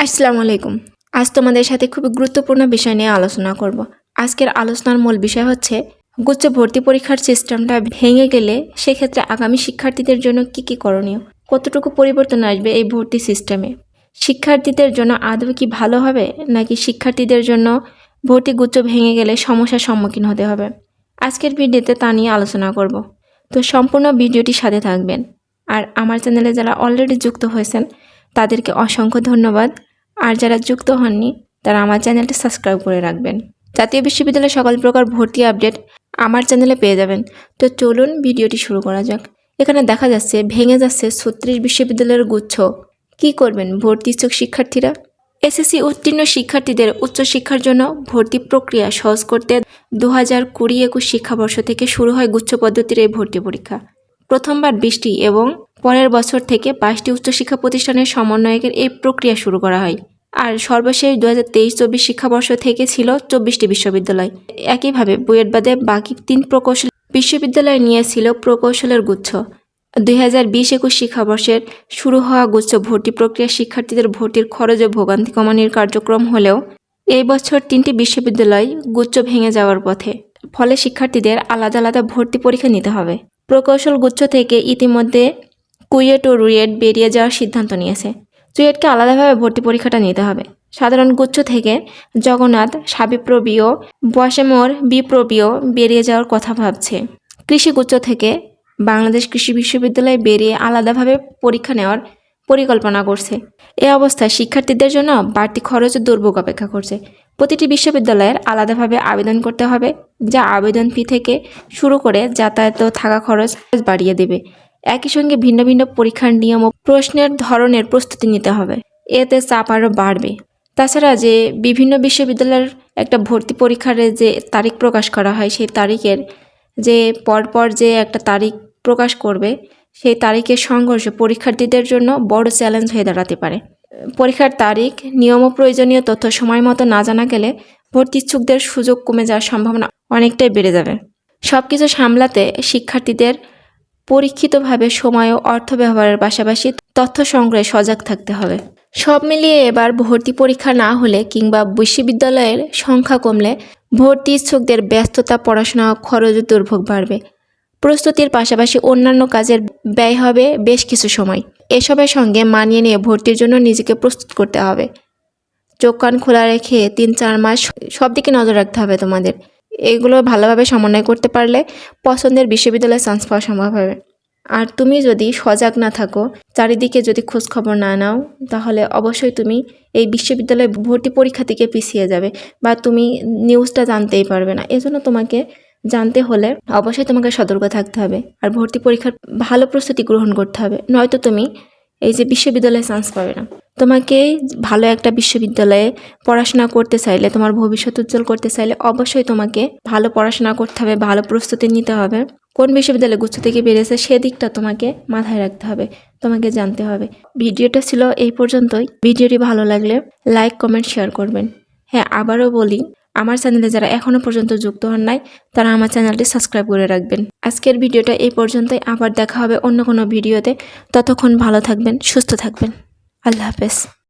আসসালামু আলাইকুম। আজ তোমাদের সাথে খুবই গুরুত্বপূর্ণ বিষয় নিয়ে আলোচনা করব। আজকের আলোচনার মূল বিষয় হচ্ছে গুচ্ছ ভর্তি পরীক্ষার সিস্টেমটা ভেঙে গেলে সেক্ষেত্রে আগামী শিক্ষার্থীদের জন্য কি করণীয়, কতটুকু পরিবর্তন আসবে এই ভর্তি সিস্টেমে, শিক্ষার্থীদের জন্য আদৌ কি ভালো হবে নাকি শিক্ষার্থীদের জন্য ভর্তি গুচ্ছ ভেঙে গেলে সমস্যার সম্মুখীন হতে হবে। আজকের ভিডিওতে তা নিয়ে আলোচনা করব। তো সম্পূর্ণ ভিডিওটির সাথে থাকবেন। আর আমার চ্যানেলে যারা অলরেডি যুক্ত হয়েছেন তাদেরকে অসংখ্য ধন্যবাদ। আর যারা যুক্ত হননি তারা আমার চ্যানেলটি সাবস্ক্রাইব করে রাখবেন। জাতীয় বিশ্ববিদ্যালয়ের সকল প্রকার ভর্তি আপডেট আমার চ্যানেলে পেয়ে যাবেন। তো চলুন ভিডিওটি শুরু করা যাক। এখানে দেখা যাচ্ছে ভেঙে যাচ্ছে 36 বিশ্ববিদ্যালয়ের গুচ্ছ। কি করবেন ভর্তি ইচ্ছুক শিক্ষার্থীরা? এসএসসি উত্তীর্ণ শিক্ষার্থীদের উচ্চশিক্ষার জন্য ভর্তি প্রক্রিয়া সহজ করতে 2020-21 শিক্ষাবর্ষ থেকে শুরু হয় গুচ্ছ পদ্ধতির এই ভর্তি পরীক্ষা। প্রথমবার 20টি এবং পরের বছর থেকে 22টি উচ্চশিক্ষা প্রতিষ্ঠানের সমন্বয়কের এই প্রক্রিয়া শুরু করা হয়। আর সর্বশেষ 2023-24 শিক্ষাবর্ষ থেকে ছিল 24টি বিশ্ববিদ্যালয়। একইভাবে বুয়েট বাদে বাকি 3 প্রকৌশল বিশ্ববিদ্যালয় নিয়েছিল প্রকৌশলের গুচ্ছ। 2020-21 শিক্ষাবর্ষের শুরু হওয়া গুচ্ছ ভর্তি প্রক্রিয়া শিক্ষার্থীদের ভর্তির খরচ ও ভোগান্তি কমানোর কার্যক্রম হলেও এই বছর 3টি বিশ্ববিদ্যালয় গুচ্ছ ভেঙে যাওয়ার পথে। ফলে শিক্ষার্থীদের আলাদা আলাদা ভর্তি পরীক্ষা নিতে হবে। প্রকৌশল গুচ্ছ থেকে ইতিমধ্যে কুয়েট ও রুয়েট বেরিয়ে যাওয়ার সিদ্ধান্ত নিয়েছে। চুয়েটকে আলাদাভাবে ভর্তি পরীক্ষাটা নিতে হবে। সাধারণ গুচ্ছ থেকে জগন্নাথ, সাবিপ্রবি ও বশেমোর বিপ্রবিও বেরিয়ে যাওয়ার কথা ভাবছে। কৃষি গুচ্ছ থেকে বাংলাদেশ কৃষি বিশ্ববিদ্যালয় বেরিয়ে আলাদাভাবে পরীক্ষা নেওয়ার পরিকল্পনা করছে। এ অবস্থায় শিক্ষার্থীদের জন্য বাড়তি খরচ ও দুর্ভোগ অপেক্ষা করছে। প্রতিটি বিশ্ববিদ্যালয়ের আলাদাভাবে আবেদন করতে হবে, যা আবেদন ফি থেকে শুরু করে যাতায়াত ও থাকা খরচ বাড়িয়ে দেবে। একই সঙ্গে ভিন্ন ভিন্ন পরীক্ষার নিয়ম ও প্রশ্নের ধরনের প্রস্তুতি নিতে হবে। এতে চাপ আরও বাড়বে। তাছাড়া যে বিভিন্ন বিশ্ববিদ্যালয়ের একটা ভর্তি পরীক্ষার যে তারিখ প্রকাশ করা হয়, সেই তারিখের যে পরপর যে একটা তারিখ প্রকাশ করবে, সেই তারিখের সংঘর্ষ পরীক্ষার্থীদের জন্য বড় চ্যালেঞ্জ হয়ে দাঁড়াতে পারে। পরীক্ষার তারিখ, নিয়ম ও প্রয়োজনীয় তথ্য সময় মতো না জানা গেলে ভর্তি ইচ্ছুকদের সুযোগ কমে যাওয়ার সম্ভাবনা অনেকটাই বেড়ে যাবে। সব কিছু সামলাতে শিক্ষার্থীদের পরীক্ষিতভাবে সময় ও অর্থ ব্যবহারের পাশাপাশি তথ্য সংগ্রহে সজাগ থাকতে হবে। সব মিলিয়ে এবার ভর্তি পরীক্ষা না হলে কিংবা বিশ্ববিদ্যালয়ের সংখ্যা কমলে ভর্তি ইচ্ছুকদের ব্যস্ততা, পড়াশোনা ও খরচ ও দুর্ভোগ বাড়বে। প্রস্তুতির পাশাপাশি অন্যান্য কাজের ব্যয় হবে বেশ কিছু সময়। এসবের সঙ্গে মানিয়ে নিয়ে ভর্তির জন্য নিজেকে প্রস্তুত করতে হবে। চোখ কান খোলা রেখে 3-4 মাস সব দিকে নজর রাখতে হবে তোমাদের। এগুলো ভালোভাবে সমন্বয় করতে পারলে পছন্দের বিশ্ববিদ্যালয়ে চান্স পাওয়া সম্ভব হবে। আর তুমি যদি সজাগ না থাকো, চারিদিকে যদি খোঁজ খবর না নাও, তাহলে অবশ্যই তুমি এই বিশ্ববিদ্যালয়ে ভর্তি পরীক্ষা থেকে পিছিয়ে যাবে বা তুমি নিউজটা জানতেই পারবে না। এজন্য তোমাকে জানতে হলে অবশ্যই তোমাকে সতর্ক থাকতে হবে আর ভর্তি পরীক্ষার ভালো প্রস্তুতি গ্রহণ করতে হবে, নয়তো তুমি এই যে বিশ্ববিদ্যালয়ে চান্স পাবে না। তোমাকে ভালো একটা বিশ্ববিদ্যালয়ে পড়াশোনা করতে চাইলে, তোমার ভবিষ্যৎ উজ্জ্বল করতে চাইলে অবশ্যই তোমাকে ভালো পড়াশোনা করতে হবে, ভালো প্রস্তুতি নিতে হবে। কোন বিশ্ববিদ্যালয়ে গুচ্ছ থেকে বেরিয়েছে সেদিকটা তোমাকে মাথায় রাখতে হবে, তোমাকে জানতে হবে। ভিডিওটা ছিল এই পর্যন্তই। ভিডিওটি ভালো লাগলে লাইক, কমেন্ট, শেয়ার করবেন। হ্যাঁ, আবারও বলি, আমার চ্যানেলে যারা এখনও পর্যন্ত যুক্ত হন নাই তারা আমার চ্যানেলটি সাবস্ক্রাইব করে রাখবেন। আজকের ভিডিওটা এই পর্যন্তই। আবার দেখা হবে অন্য কোনো ভিডিওতে। ততক্ষণ ভালো থাকবেন, সুস্থ থাকবেন। আল্লাহ হাফেজ।